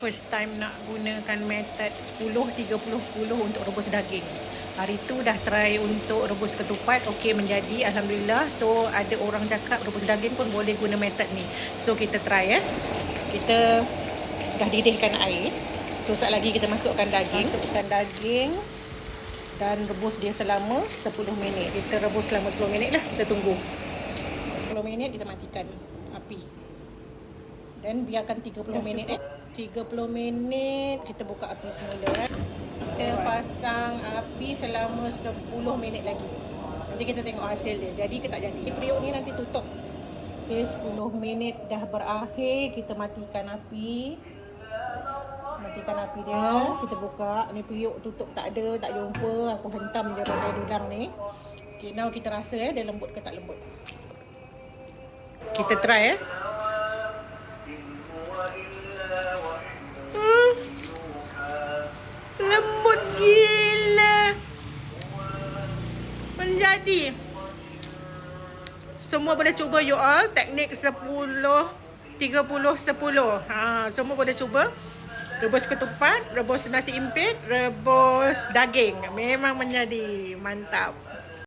First time nak gunakan method 10-30-10 untuk rebus daging. Hari tu dah try untuk rebus ketupat, okey menjadi, alhamdulillah. So ada orang cakap rebus daging pun boleh guna method ni. So kita try Kita dah didihkan air. So sekejap lagi kita masukkan daging dan rebus dia selama 10 minit. Kita rebus selama 10 minit lah, kita tunggu. 10 minit kita matikan api. Dan biarkan 30 minit 30 minit kita buka api semula Kita pasang api selama 10 minit lagi. Nanti kita tengok hasil dia. Jadi ke tak jadi. Periuk ni nanti tutup. Okay, 10 minit dah berakhir. Kita matikan api. Dia. Kita buka. Ni periuk tutup tak ada. Tak jumpa. Aku hentam je pakai dulang ni. Okay, now kita rasa dia lembut ke tak lembut. Kita try Lembut gila. Menjadi. Semua boleh cuba you all. Teknik 10-30-10. Semua boleh cuba. Rebus ketupat, rebus nasi impit, rebus daging. Memang menjadi mantap.